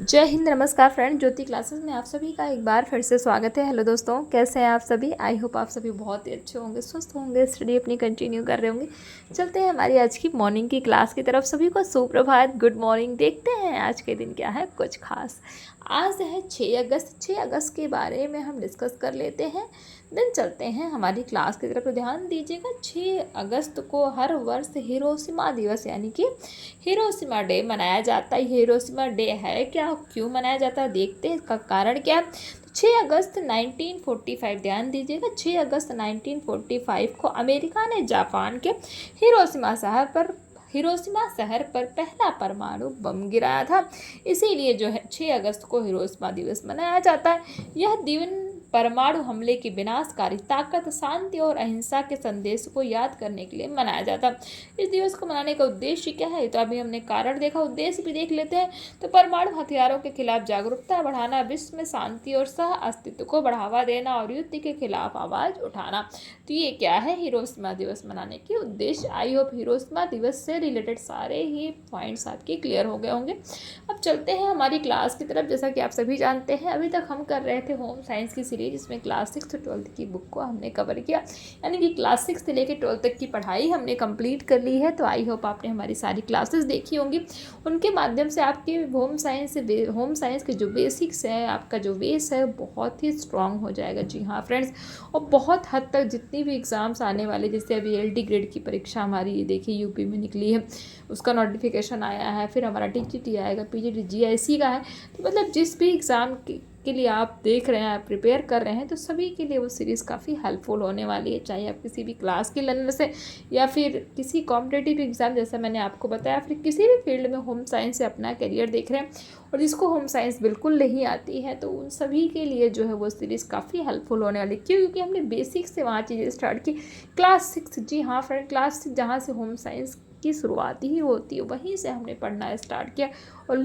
जय हिंद, नमस्कार फ्रेंड। ज्योति क्लासेस में आप सभी का एक बार फिर से स्वागत है। हेलो दोस्तों, कैसे हैं आप सभी? आई होप आप सभी बहुत ही अच्छे होंगे, स्वस्थ होंगे, स्टडी अपनी कंटिन्यू कर रहे होंगे। चलते हैं हमारी आज की मॉर्निंग की क्लास की तरफ। सभी को सुप्रभात, गुड मॉर्निंग। देखते हैं आज के दिन क्या है कुछ खास। आज है 6 अगस्त। 6 अगस्त के बारे में हम डिस्कस कर लेते हैं, देन चलते हैं हमारी क्लास की तरफ। तो ध्यान दीजिएगा, 6 अगस्त को हर वर्ष हिरोशिमा दिवस यानी कि हिरोशिमा डे मनाया जाता है। हिरोशिमा डे है क्या, क्यों मनाया जाता है, देखते हैं इसका कारण क्या है। तो 6 अगस्त 1945, ध्यान दीजिएगा, 6 अगस्त 1945 को अमेरिका ने जापान के हिरोशिमा शहर पर पहला परमाणु बम गिराया था। इसीलिए जो है 6 अगस्त को हिरोशिमा दिवस मनाया जाता है। यह दिन परमाणु हमले की विनाशकारी ताकत, शांति और अहिंसा के संदेश को याद करने के लिए मनाया जाता है। इस दिवस को मनाने का उद्देश्य क्या है, तो अभी हमने कारण देखा, उद्देश्य भी देख लेते हैं। तो परमाणु हथियारों के खिलाफ जागरूकता बढ़ाना, विश्व में शांति और सह अस्तित्व को बढ़ावा देना और युद्ध के खिलाफ आवाज उठाना। तो ये क्या है हिरोशिमा दिवस मनाने के उद्देश्य। आई होप हिरोशिमा दिवस से रिलेटेड सारे ही पॉइंट्स आपके क्लियर हो गए होंगे। अब चलते हैं हमारी क्लास की तरफ। जैसा कि आप सभी जानते हैं, अभी तक हम कर रहे थे होम साइंस की सीरीज, जिसमें क्लास 6 से 12th की बुक को हमने कवर किया, यानी कि क्लास 6 से लेकर 12th तक की पढ़ाई हमने कंप्लीट कर ली है। तो आई होप आपने हमारी सारी क्लासेस देखी होंगी। उनके माध्यम से आपके होम साइंस के जो बेसिक्स है, आपका जो बेस है, बहुत ही स्ट्रांग हो जाएगा। जी हाँ फ्रेंड्स, और बहुत हद तक जितनी भी एग्ज़ाम्स आने वाले, जैसे अभी LD ग्रेड की परीक्षा हमारी देखिए यूपी में निकली है, उसका नोटिफिकेशन आया है, फिर हमारा TGT आएगा, PGT GIC का है। तो मतलब जिस भी एग्ज़ाम के लिए आप देख रहे हैं, आप प्रिपेयर कर रहे हैं, तो सभी के लिए वो सीरीज़ काफ़ी हेल्पफुल होने वाली है। चाहे आप किसी भी क्लास के लर्नर से या फिर किसी कॉम्पिटेटिव एग्ज़ाम, जैसा मैंने आपको बताया, फिर किसी भी फील्ड में होम साइंस से अपना करियर देख रहे हैं और जिसको होम साइंस बिल्कुल नहीं आती है, तो उन सभी के लिए जो है वो सीरीज़ काफ़ी हेल्पफुल होने वाली। क्यों? क्योंकि हमने बेसिक से वहाँ चीज़ें स्टार्ट की। क्लास 6, जी हाँ फ्रेंड, क्लास 6 जहाँ से होम साइंस की शुरुआत ही होती है, वहीं से हमने पढ़ना स्टार्ट किया और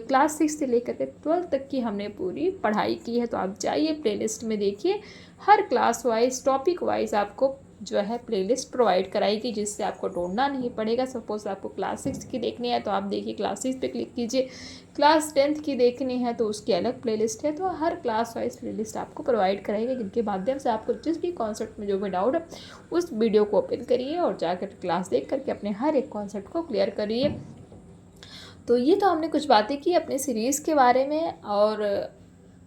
क्लास 6 से लेकर के 12th तक की हमने पूरी पढ़ाई की है। तो आप जाइए प्लेलिस्ट में देखिए, हर क्लास वाइज, टॉपिक वाइज आपको जो है प्लेलिस्ट प्रोवाइड कराएगी, जिससे आपको ढूंढना नहीं पड़ेगा। सपोज आपको क्लास 6 की देखनी है तो आप देखिए क्लास 6 पे क्लिक कीजिए, क्लास 10th की देखनी है तो उसकी अलग प्लेलिस्ट है। तो हर क्लास वाइज प्लेलिस्ट आपको प्रोवाइड कराएगी, जिनके माध्यम से आपको जिस भी कॉन्सेप्ट में जो भी डाउट है, उस वीडियो को ओपन करिए और जाकर क्लास देख करके अपने हर एक कॉन्सेप्ट को क्लियर करिए। तो ये तो हमने कुछ बातें की अपने सीरीज़ के बारे में, और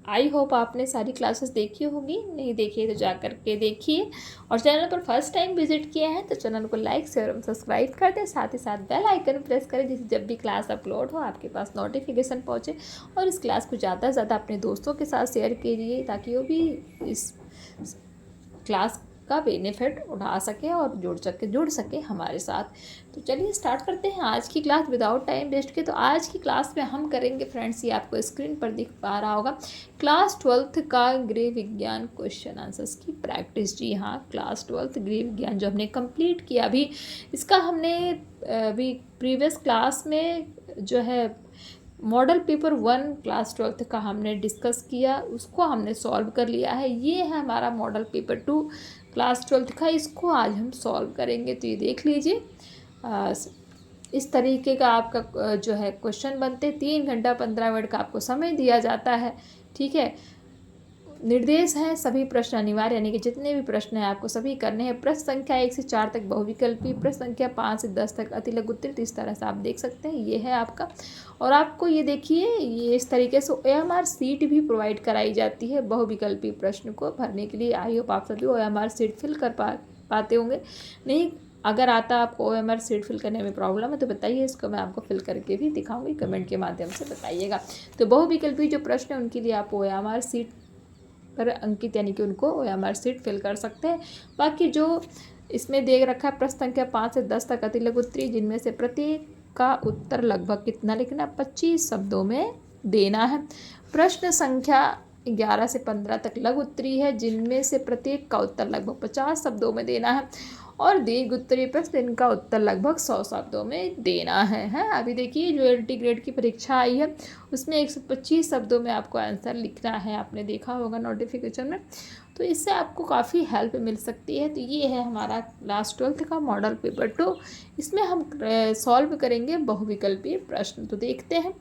आई होप आपने सारी क्लासेस देखी होगी। नहीं देखी है तो जा कर के देखिए, और चैनल पर फर्स्ट टाइम विजिट किया है तो चैनल को लाइक, शेयर और सब्सक्राइब कर दें। साथ ही साथ बेल आइकन प्रेस करें, जिससे जब भी क्लास अपलोड हो आपके पास नोटिफिकेशन पहुंचे। और इस क्लास को ज़्यादा से ज़्यादा अपने दोस्तों के साथ शेयर कीजिए, ताकि वो भी इस क्लास का बेनिफिट उठा सके और जुड़ सके हमारे साथ। तो चलिए स्टार्ट करते हैं आज की क्लास विदाउट टाइम वेस्ट के। तो आज की क्लास में हम करेंगे फ्रेंड्स, ये आपको स्क्रीन पर दिख पा रहा होगा, क्लास 12th का गृह विज्ञान क्वेश्चन आंसर्स की प्रैक्टिस। जी हाँ, क्लास 12th गृह विज्ञान जो हमने कंप्लीट किया अभी, इसका हमने अभी प्रीवियस क्लास में जो है मॉडल पेपर 1 क्लास 12th का हमने डिस्कस किया, उसको हमने सॉल्व कर लिया है। ये है हमारा मॉडल पेपर 2 क्लास 12th का, इसको आज हम सॉल्व करेंगे। तो ये देख लीजिए, इस तरीके का आपका जो है क्वेश्चन बनते, 3 घंटा 15 मिनट का आपको समय दिया जाता है। ठीक है, निर्देश हैं सभी प्रश्न अनिवार्य, यानी कि जितने भी प्रश्न हैं आपको सभी करने हैं। प्रश्न संख्या 1 से 4 तक बहुविकल्पी, प्रश्न संख्या 5 से 10 तक अति लघु उत्तरीय। इस तरह से आप देख सकते हैं, ये है आपका। और आपको ये देखिए, ये इस तरीके से OMR सीट भी प्रोवाइड कराई जाती है बहुविकल्पी प्रश्न को भरने के लिए। आई होप आप सभी OMR सीट फिल कर पाते होंगे। नहीं अगर आता आपको OMR सीट फिल करने में प्रॉब्लम है तो बताइए, इसको मैं आपको फिल करके भी दिखाऊंगी, कमेंट के माध्यम से बताइएगा। तो बहुविकल्पी जो प्रश्न है उनके लिए आप OMR सीट पर अंकित, यानी कि उनको OMR सीट फिल कर सकते हैं। बाकी जो इसमें दे रखा है, प्रश्न संख्या 5 से 10 तक अति लघु उत्तरीय, जिनमें से प्रत्येक का उत्तर लगभग कितना लिखना, 25 शब्दों में देना है। प्रश्न संख्या 11 से 15 तक लघु उत्तरीय है, जिनमें से प्रत्येक का उत्तर लगभग 50 शब्दों में देना है। और दीर्घ उत्तरीय प्रश्न, इनका उत्तर लगभग 100 शब्दों में देना है। अभी देखिए जो LT ग्रेड की परीक्षा आई है, उसमें 125 शब्दों में आपको आंसर लिखना है, आपने देखा होगा नोटिफिकेशन में। तो इससे आपको काफ़ी हेल्प मिल सकती है। तो ये है हमारा क्लास 12th का मॉडल पेपर 2, इसमें हम सॉल्व करेंगे बहुविकल्पीय प्रश्न। तो देखते हैं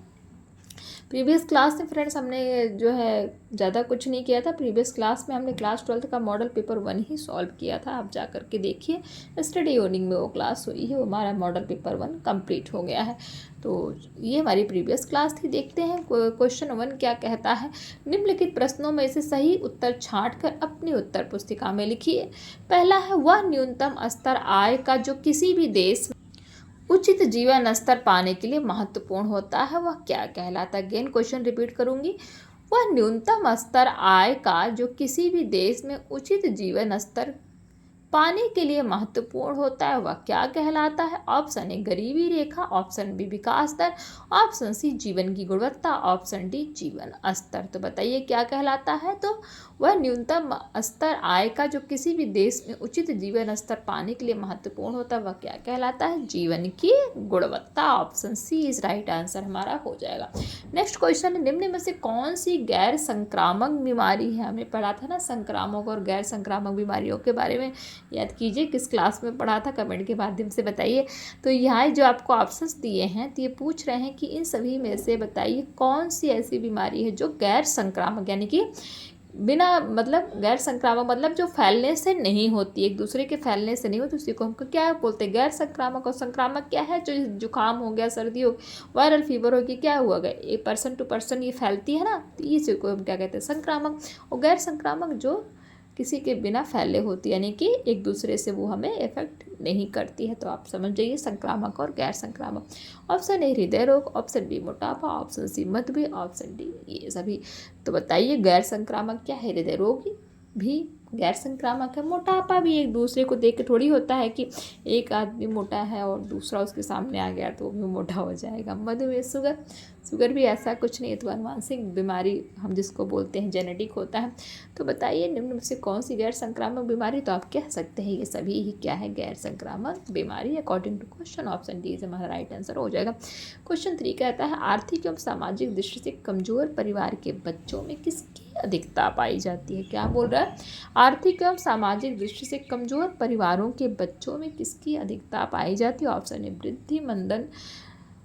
प्रीवियस क्लास में फ्रेंड्स हमने जो है ज़्यादा कुछ नहीं किया था। प्रीवियस क्लास में हमने क्लास 12th का मॉडल पेपर 1 ही सॉल्व किया था। आप जा कर के देखिए, स्टडी इवनिंग में वो क्लास हुई है, वो हमारा मॉडल पेपर 1 कंप्लीट हो गया है। तो ये हमारी प्रीवियस क्लास थी। देखते हैं क्वेश्चन 1 क्या कहता है। निम्नलिखित प्रश्नों में से सही उत्तर छांट कर अपनी उत्तर पुस्तिका में लिखिए। पहला है, वह न्यूनतम स्तर आय का जो किसी भी देश उचित जीवन स्तर पाने के लिए महत्वपूर्ण होता है, वह क्या कहलाता है। अगेन क्वेश्चन रिपीट करूंगी। वह न्यूनतम स्तर आय का जो किसी भी देश में उचित जीवन स्तर पाने के लिए महत्वपूर्ण होता है, वह क्या कहलाता है। ऑप्शन ए गरीबी रेखा, ऑप्शन बी विकास दर, ऑप्शन सी जीवन की गुणवत्ता, ऑप्शन डी जीवन स्तर। तो बताइए क्या कहलाता है। तो वह न्यूनतम स्तर आय का जो किसी भी देश में उचित जीवन स्तर पाने के लिए महत्वपूर्ण होता है, वह क्या कहलाता है। जीवन की गुणवत्ता। Option C is right answer हमारा हो जाएगा। नेक्स्ट क्वेश्चन है, निम्न में से कौन सी गैर संक्रामक बीमारी है। हमने पढ़ा था ना संक्रामक और गैर संक्रामक बीमारियों के बारे में, याद कीजिए किस क्लास में पढ़ा था, कमेंट के माध्यम से बताइए। तो यहाँ जो आपको ऑप्शंस दिए हैं, तो ये पूछ रहे हैं कि इन सभी में से बताइए कौन सी ऐसी बीमारी है जो गैर संक्रामक, यानी कि बिना मतलब गैर संक्रामक मतलब जो फैलने से नहीं होती, एक दूसरे के फैलने से नहीं होती, उसी को हम क्या बोलते हैं गैर संक्रामक। और संक्रामक क्या है, जो जुकाम हो गया, सर्दी हो, वायरल फीवर हो गई, क्या हुआ गया, ये पर्सन टू पर्सन ये फैलती है ना, तो इसी को हम क्या कहते हैं संक्रामक। और गैर संक्रामक जो किसी के बिना फैले होती है, यानी कि एक दूसरे से वो हमें इफेक्ट नहीं करती है। तो आप समझ जाइए संक्रामक और गैर संक्रामक। ऑप्शन ए हृदय रोग, ऑप्शन बी मोटापा, ऑप्शन सी मधुमेह, ऑप्शन डी ये सभी। तो बताइए गैर संक्रामक क्या है। हृदय रोग भी गैर संक्रामक है। मोटापा भी एक दूसरे को देख के थोड़ी होता है कि एक आदमी मोटा है और दूसरा उसके सामने आ गया तो वो भी मोटा हो जाएगा। मधुमेह शुगर भी ऐसा कुछ नहीं है, तो अनुवांशिक बीमारी हम जिसको बोलते हैं जेनेटिक होता है। तो बताइए निम्न में से कौन सी गैर संक्रामक बीमारी। तो आप कह सकते हैं ये सभी ही क्या है गैर संक्रामक बीमारी according to question. Option D से हमारा राइट आंसर हो जाएगा। क्वेश्चन 3 कहता है, आर्थिक एवं सामाजिक दृष्टि से कमजोर परिवार के बच्चों में किसकी अधिकता पाई जाती है। क्या बोल रहा है, आर्थिक एवं सामाजिक दृष्टि से कमजोर परिवारों के बच्चों में किसकी अधिकता पाई जाती है। ऑप्शन ए वृद्धि मंदन,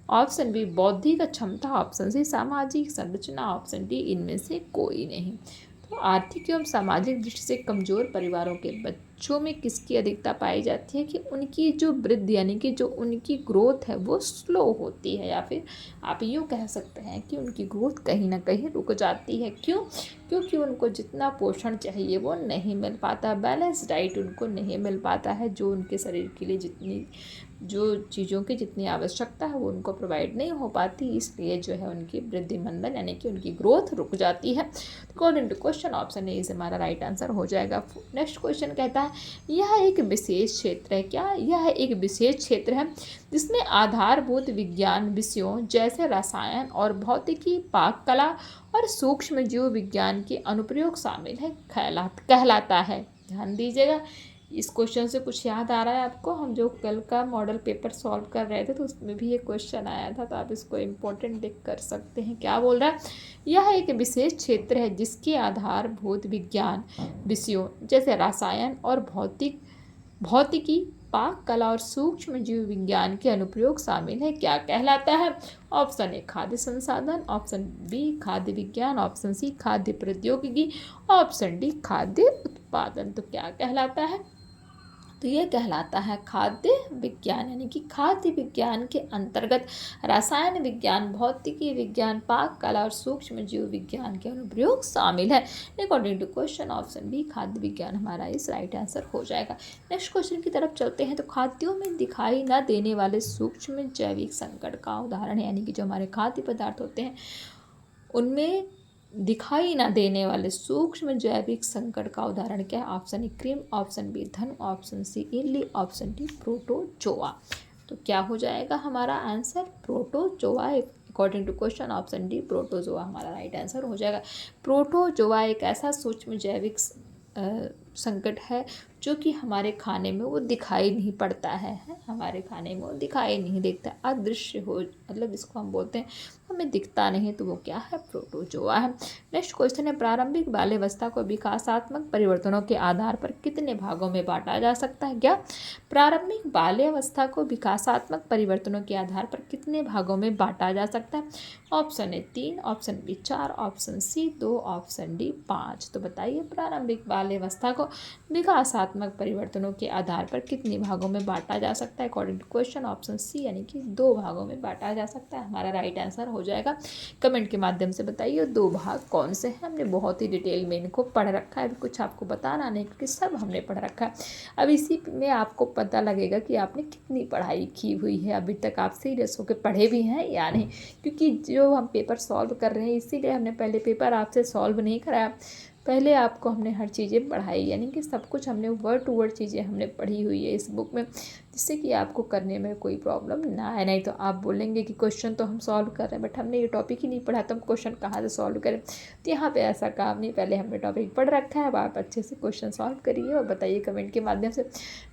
ऑप्शन बी बौद्धिक क्षमता, ऑप्शन सी सामाजिक संरचना, ऑप्शन डी इनमें से कोई नहीं। तो आर्थिक एवं सामाजिक दृष्टि से कमजोर परिवारों के बच्चों में किसकी अधिकता पाई जाती है कि उनकी जो वृद्धि यानी कि जो उनकी ग्रोथ है वो स्लो होती है, या फिर आप यूँ कह सकते हैं कि उनकी ग्रोथ कहीं ना कहीं रुक जाती है। क्यों, क्योंकि उनको जितना पोषण चाहिए वो नहीं मिल पाता, बैलेंस डाइट उनको नहीं मिल पाता है, जो उनके शरीर के लिए जितनी जो चीज़ों की जितनी आवश्यकता है वो उनको प्रोवाइड नहीं हो पाती, इसलिए जो है उनकी वृद्धि मंदन यानी कि उनकी ग्रोथ रुक जाती है। According to question option A is हमारा राइट आंसर हो जाएगा। नेक्स्ट क्वेश्चन कहता है, यह एक विशेष क्षेत्र है। क्या, यह एक विशेष क्षेत्र है जिसमें आधारभूत विज्ञान विषयों जैसे रसायन और भौतिकी, पाक कला और सूक्ष्म जीव विज्ञान के अनुप्रयोग शामिल है, कहलाता है। ध्यान दीजिएगा, इस क्वेश्चन से कुछ याद आ रहा है आपको, हम जो कल का मॉडल पेपर सॉल्व कर रहे थे तो उसमें भी ये क्वेश्चन आया था, तो आप इसको इम्पोर्टेंट देख कर सकते हैं। क्या बोल रहा है, यह एक विशेष क्षेत्र है जिसके आधारभूत विज्ञान विषयों जैसे रसायन और भौतिकी, पाक कला और सूक्ष्म जीव विज्ञान के अनुप्रयोग शामिल है, क्या कहलाता है। ऑप्शन ए खाद्य संसाधन, ऑप्शन बी खाद्य विज्ञान, ऑप्शन सी खाद्य प्रौद्योगिकी, ऑप्शन डी खाद्य उत्पादन। तो क्या कहलाता है, तो ये कहलाता है खाद्य विज्ञान, यानी कि खाद्य विज्ञान के अंतर्गत रसायन विज्ञान, भौतिकी विज्ञान, पाक कला और सूक्ष्म जीव विज्ञान के अनुप्रयोग शामिल है। According to question option B खाद्य विज्ञान हमारा इस राइट आंसर हो जाएगा। नेक्स्ट क्वेश्चन की तरफ चलते हैं। तो खाद्यों में दिखाई न देने वाले सूक्ष्म जैविक संकट का उदाहरण है, यानी कि जो हमारे खाद्य पदार्थ होते हैं उनमें दिखाई ना देने वाले सूक्ष्म जैविक संकट का उदाहरण क्या है। Option A cream, option B धन, ऑप्शन सी इल्ली, ऑप्शन डी प्रोटोजोआ। तो क्या हो जाएगा हमारा answer protozoa. According to question option D protozoa हमारा राइट आंसर हो जाएगा। प्रोटोजोआ एक ऐसा सूक्ष्म जैविक संकट है जो कि हमारे खाने में वो दिखाई नहीं पड़ता है, हमारे खाने में वो दिखाई नहीं देता, अदृश्य हो, मतलब इसको हम बोलते हैं हमें दिखता नहीं, तो वो क्या है, प्रोटोजोआ है। नेक्स्ट क्वेश्चन है, प्रारंभिक बाल्यावस्था को विकासात्मक परिवर्तनों के आधार पर कितने भागों में बांटा जा सकता है? क्या प्रारंभिक बाल्यावस्था को विकासात्मक परिवर्तनों के आधार पर कितने भागों में बांटा जा सकता है? Option A 3, option B 4, option C 2, option D 5। तो बताइए प्रारंभिक बाल्यावस्था को विकासात्मक परिवर्तनों के आधार पर कितने भागों में बांटा जा सकता है? According to question option C यानी कि 2 भागों में बांटा जा सकता है, हमारा राइट आंसर हो जाएगा। कमेंट के माध्यम से बताइए 2 भाग कौन से हैं। हमने बहुत ही डिटेल में इनको पढ़ रखा है, अभी कुछ आपको बताना नहीं क्योंकि सब हमने पढ़ रखा है। अब इसी में आपको पता लगेगा कि आपने कितनी पढ़ाई की हुई है, अभी तक आप सीरियस होकर पढ़े भी हैं या नहीं, क्योंकि जो हम पेपर सॉल्व कर रहे हैं इसीलिए हमने पहले पेपर आपसे सॉल्व नहीं कराया। पहले आपको हमने हर चीज़ें पढ़ाई, यानी कि सब कुछ हमने वर्ड टू वर्ड चीज़ें हमने पढ़ी हुई है इस बुक में, जिससे कि आपको करने में कोई प्रॉब्लम ना आए। नहीं तो आप बोलेंगे कि क्वेश्चन तो हम सॉल्व कर रहे हैं बट हमने ये टॉपिक ही नहीं पढ़ा, तो हम क्वेश्चन कहाँ से सॉल्व करें। तो यहाँ पे ऐसा काम नहीं, पहले हमने टॉपिक पढ़ रखा है, अब आप अच्छे से क्वेश्चन सॉल्व करिए और बताइए कमेंट के माध्यम से।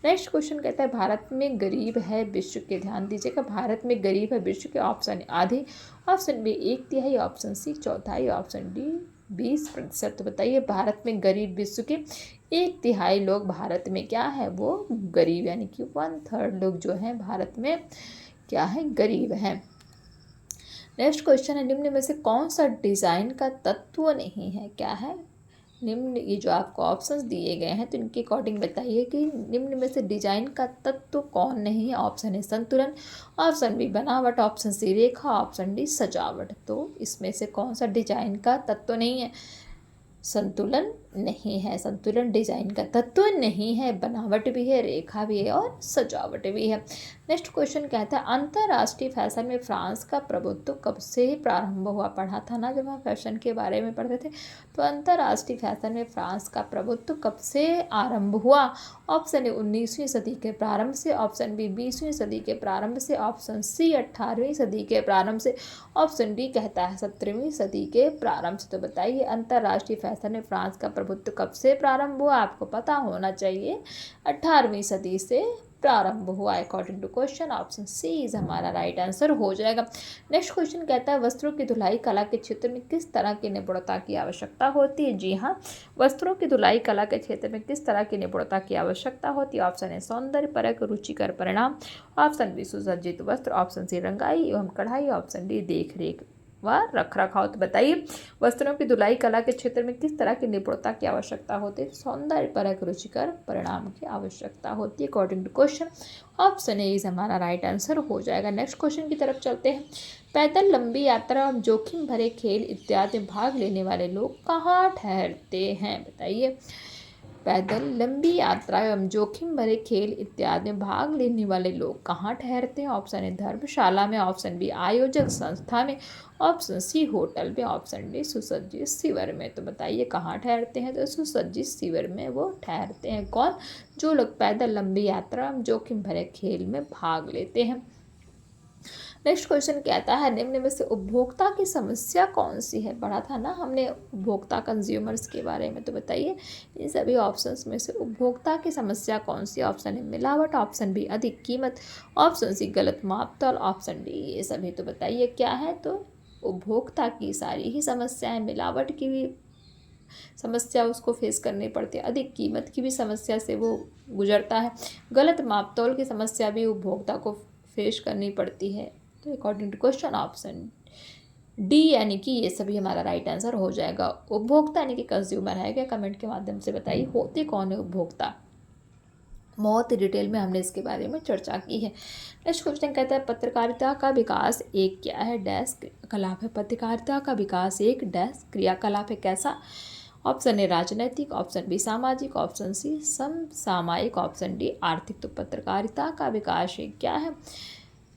नेक्स्ट क्वेश्चन कहता है, भारत में गरीब है विश्व के, ध्यान दीजिएगा, भारत में गरीब है विश्व के। ऑप्शन आधे, option B 1/3, option C 1/4, option D 20%। तो बताइए भारत में गरीब विश्व के 1/3 लोग भारत में क्या है, वो गरीब, यानी कि 1/3 लोग जो हैं भारत में क्या है, गरीब हैं। नेक्स्ट क्वेश्चन है, निम्न में से कौन सा डिजाइन का तत्व नहीं है? क्या है निम्न, ये जो आपको ऑप्शंस दिए गए हैं तो इनके अकॉर्डिंग बताइए कि निम्न में से डिजाइन का तत्व कौन नहीं है। ऑप्शन है संतुलन, ऑप्शन बी बनावट, ऑप्शन सी रेखा, ऑप्शन डी सजावट। तो इसमें से कौन सा डिजाइन का तत्व नहीं है? संतुलन नहीं है, संतुलन डिजाइन का तत्व नहीं है, बनावट भी है, रेखा भी है और सजावट भी है। नेक्स्ट क्वेश्चन कहता है, अंतर्राष्ट्रीय फैशन में फ्रांस का प्रभुत्व कब से प्रारंभ हुआ? पढ़ा था ना जब हम फैशन के बारे में पढ़ते थे, तो अंतर्राष्ट्रीय फैशन में फ्रांस का प्रभुत्व कब से आरंभ हुआ? ऑप्शन ए 19वीं सदी के प्रारंभ से, ऑप्शन बी 20वीं सदी के प्रारंभ से, ऑप्शन सी 18वीं सदी के प्रारंभ से, ऑप्शन डी कहता है 17वीं सदी के प्रारंभ से। तो बताइए अंतर्राष्ट्रीय फैशन में फ्रांस का प्रभुत्व कब से प्रारंभ हुआ? आपको पता होना चाहिए, 18वीं सदी से प्रारंभ हुआ। According to question option C is हमारा राइट आंसर हो जाएगा। नेक्स्ट क्वेश्चन कहता है, वस्त्रों की धुलाई कला के क्षेत्र में किस तरह की निपुणता की आवश्यकता होती है? जी हाँ, वस्त्रों की धुलाई कला के क्षेत्र में किस तरह की निपुणता की आवश्यकता होती है? ऑप्शन है सौंदर्य परक रुचिकर परिणाम, ऑप्शन बी सुसज्जित वस्त्र, ऑप्शन सी रंगाई एवं कढ़ाई, ऑप्शन डी देख रेख व रख रखाव। तो बताइए वस्त्रों की धुलाई कला के क्षेत्र में किस तरह की निपुणता की आवश्यकता होती है? सौंदर्य परक रुचिकर परिणाम की आवश्यकता होती है। According to question option A is हमारा राइट आंसर हो जाएगा। नेक्स्ट क्वेश्चन की तरफ चलते हैं, पैदल लंबी यात्रा और जोखिम भरे खेल इत्यादि में भाग लेने वाले लोग कहाँ ठहरते हैं? बताइए पैदल लंबी यात्रा एवं जोखिम भरे खेल इत्यादि में भाग लेने वाले लोग कहाँ ठहरते हैं? ऑप्शन ए धर्मशाला में, ऑप्शन बी आयोजक संस्था में, ऑप्शन सी होटल में, ऑप्शन डी सुसज्जित शिविर में। तो बताइए कहाँ ठहरते हैं? तो सुसज्जित शिविर में वो ठहरते हैं। कौन? जो लोग पैदल लंबी यात्रा एवं जोखिम भरे खेल में भाग लेते हैं। नेक्स्ट क्वेश्चन कहता है, निम्न में से उपभोक्ता की समस्या कौन सी है? पढ़ा था ना हमने उपभोक्ता कंज्यूमर्स के बारे में, तो बताइए इन सभी ऑप्शंस में से उपभोक्ता की समस्या कौन सी? ऑप्शन है मिलावट, ऑप्शन बी अधिक कीमत, ऑप्शन सी गलत मापतौल, ऑप्शन डी ये सभी। तो बताइए क्या है? तो उपभोक्ता की सारी ही समस्याएं, मिलावट की भी समस्या उसको फेस करनी पड़ती है, अधिक कीमत की भी समस्या से वो गुजरता है, गलत मापतौल की समस्या भी उपभोक्ता को फेस करनी पड़ती है। तो according to question option D यानी कि ये सभी हमारा राइट आंसर हो जाएगा। उपभोक्ता यानी कि कंज्यूमर है क्या? कमेंट के माध्यम से बताइए होते कौन है उपभोक्ता? बहुत ही डिटेल में हमने इसके बारे में चर्चा की है। नेक्स्ट क्वेश्चन कहता है, पत्रकारिता का विकास एक क्या है? डैश क्रियाकलाप है। पत्रकारिता का विकास एक डैश क्रियाकलाप है। कैसा? ऑप्शन ए राजनैतिक, ऑप्शन बी सामाजिक, ऑप्शन सी समसामयिक, ऑप्शन डी आर्थिक। तो पत्रकारिता का विकास एक क्या है?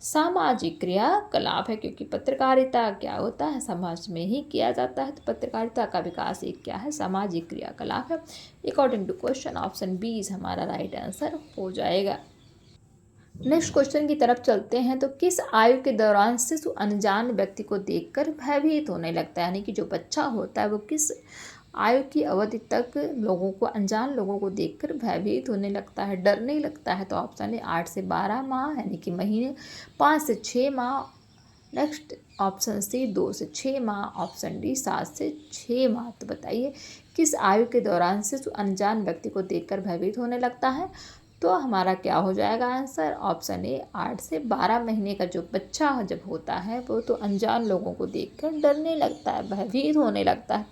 सामाजिक क्रियाकलाप है, क्योंकि पत्रकारिता क्या होता है? समाज में ही किया जाता है। तो पत्रकारिता का विकास एक क्या है? सामाजिक क्रियाकलाप है। According to question option B is हमारा राइट आंसर हो जाएगा। नेक्स्ट क्वेश्चन की तरफ चलते हैं, तो किस आयु के दौरान शिशु अनजान व्यक्ति को देखकर भयभीत होने लगता है? यानी कि जो बच्चा होता है वो किस आयु की अवधि तक लोगों को, अनजान लोगों को देखकर भयभीत होने लगता है, डरने लगता है? तो ऑप्शन है 8 से 12 माह यानी कि महीने, 5 से 6 माह, नेक्स्ट ऑप्शन सी 2 से 6 माह, ऑप्शन डी 7 से 6 माह। तो बताइए किस आयु के दौरान शिशु अनजान व्यक्ति को देखकर भयभीत होने लगता है। तो हमारा क्या हो जाएगा आंसर, ऑप्शन ए 8 से 12 महीने का जो बच्चा जब होता है वो तो अनजान लोगों को देखकर डरने लगता है, भयभीत होने लगता है,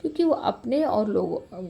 क्योंकि वो अपने और लोगों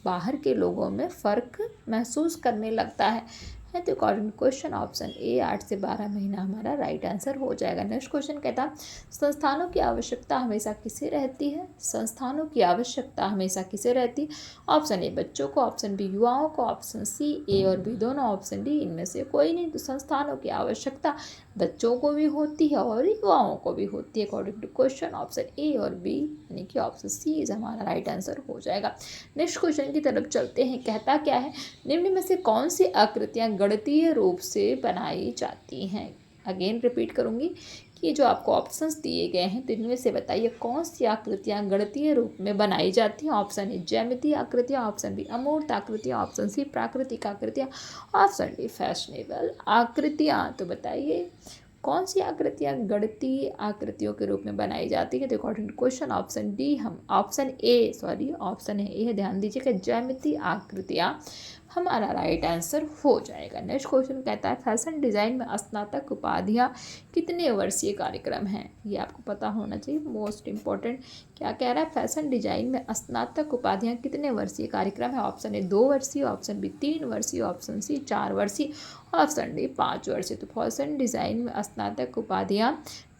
बाहर के लोगों में फ़र्क महसूस करने लगता है। तो अकॉर्डिंग क्वेश्चन ऑप्शन ए 8 से 12 महीना हमारा राइट आंसर हो जाएगा। नेक्स्ट क्वेश्चन कहता है संस्थानों की आवश्यकता हमेशा किसे रहती है। संस्थानों की आवश्यकता हमेशा किसे रहती है। ऑप्शन ए बच्चों को, ऑप्शन बी युवाओं को, ऑप्शन सी ए और बी दोनों, ऑप्शन डी इनमें से कोई नहीं। तो संस्थानों की आवश्यकता बच्चों को भी होती है और युवाओं को भी होती है। According to question option A और बी यानी कि ऑप्शन सी इज हमारा राइट आंसर हो जाएगा। नेक्स्ट क्वेश्चन की तरफ चलते हैं। कहता क्या है, निम्न में से कौन सी आकृतियां गणितीय रूप से बनाई जाती हैं। अगेन रिपीट करूंगी कि जो आपको ऑप्शंस दिए गए हैं तो इनमें से बताइए कौन सी आकृतियां गणितीय रूप में बनाई जाती हैं। ऑप्शन ए ज्यामितीय आकृतियां, ऑप्शन बी अमूर्त आकृतियां, ऑप्शन सी प्राकृतिक आकृतियां, ऑप्शन डी फैशनेबल आकृतियां। तो बताइए कौन सी आकृतियां गणितीय आकृतियों के रूप में बनाई जाती है। तो according to question option D हम ऑप्शन ए है, ध्यान दीजिएगा, ज्यामितीय आकृतियां हमारा राइट आंसर हो जाएगा। नेक्स्ट क्वेश्चन कहता है फैशन डिज़ाइन में स्नातक उपाधियां कितने वर्षीय कार्यक्रम हैं। ये आपको पता होना चाहिए, मोस्ट इंपॉर्टेंट। क्या कह रहा है, फैशन डिजाइन में स्नातक उपाधियां कितने वर्षीय कार्यक्रम है। ऑप्शन ए 2 वर्षीय, ऑप्शन बी 3 वर्षीय, ऑप्शन सी 4 वर्षीय, ऑप्शन डी 5 वर्षीय। तो फैशन डिजाइन में स्नातक उपाधियां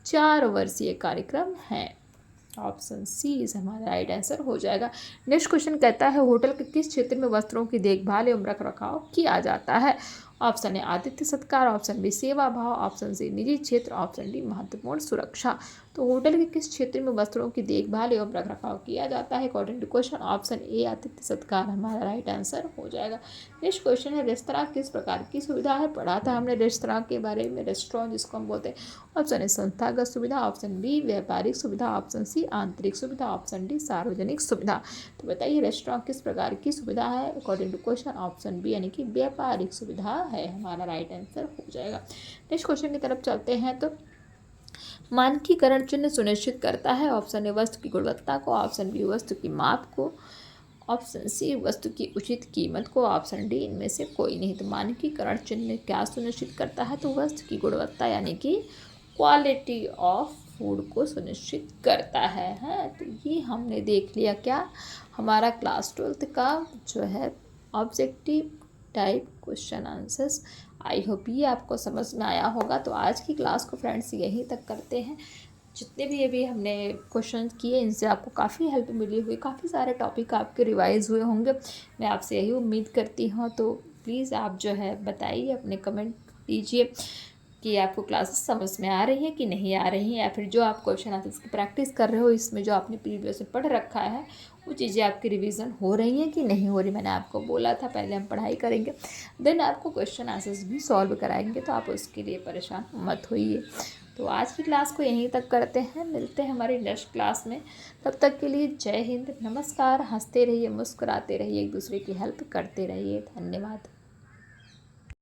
4 वर्षीय कार्यक्रम हैं। ऑप्शन सी इज हमारा राइट आंसर हो जाएगा। नेक्स्ट क्वेश्चन कहता है होटल के किस क्षेत्र में वस्त्रों की देखभाल एवं रख रखाव किया जाता है। ऑप्शन ए आतिथ्य सत्कार, ऑप्शन बी सेवा भाव, ऑप्शन सी निजी क्षेत्र, ऑप्शन डी महत्वपूर्ण सुरक्षा। तो होटल के किस क्षेत्र में वस्त्रों की देखभाल एवं रख रखाव किया जाता है। According to question option A आतिथ्य सत्कार हमारा राइट आंसर हो जाएगा। नेक्स्ट क्वेश्चन है रेस्तरां किस प्रकार की सुविधा है। पढ़ा था हमने रेस्तरां के बारे में, रेस्टोरेंट जिसको हम बोलते हैं। ऑप्शन ए संस्थागत सुविधा, ऑप्शन बी व्यापारिक सुविधा, ऑप्शन सी आंतरिक सुविधा, ऑप्शन डी सार्वजनिक सुविधा। तो बताइए रेस्टोरेंट किस प्रकार की सुविधा है। According to question option B यानी कि व्यापारिक सुविधा है हमारा राइट आंसर हो जाएगा। नेक्स्ट क्वेश्चन की तरफ चलते हैं। तो मानकीकरण चिन्ह सुनिश्चित करता है। ऑप्शन ए वस्तु की गुणवत्ता को, ऑप्शन बी वस्तु की माप को, ऑप्शन सी वस्तु की उचित कीमत को, ऑप्शन डी इनमें से कोई नहीं। तो मानकीकरण चिन्ह क्या सुनिश्चित करता है, तो वस्तु की गुणवत्ता यानी कि क्वालिटी ऑफ फूड को सुनिश्चित करता है। तो ये हमने देख लिया क्या, हमारा क्लास 12th का जो है objective type question answers. I hope ये आपको समझ में आया होगा। तो आज की क्लास को फ्रेंड्स यहीं तक करते हैं। जितने भी अभी हमने क्वेश्चन किए इनसे आपको काफ़ी हेल्प मिली हुई, काफ़ी सारे टॉपिक आपके रिवाइज हुए होंगे, मैं आपसे यही उम्मीद करती हूँ। तो प्लीज़ आप जो है बताइए, अपने कमेंट दीजिए कि आपको क्लासेस समझ में आ रही है कि नहीं आ रही हैं, या फिर जो आप क्वेश्चन आंसर्स की प्रैक्टिस कर रहे हो इसमें जो आपने प्रीवियस में पढ़ रखा है वो चीज़ें आपकी रिवीजन हो रही हैं कि नहीं हो रही। मैंने आपको बोला था पहले हम पढ़ाई करेंगे, देन आपको क्वेश्चन आंसर्स भी सॉल्व कराएंगे, तो आप उसके लिए परेशान मत होइए। तो आज की क्लास को यहीं तक करते हैं, मिलते हैं हमारी नेक्स्ट क्लास में। तब तक के लिए जय हिंद, नमस्कार। हंसते रहिए, मुस्कुराते रहिए, एक दूसरे की हेल्प करते रहिए। धन्यवाद।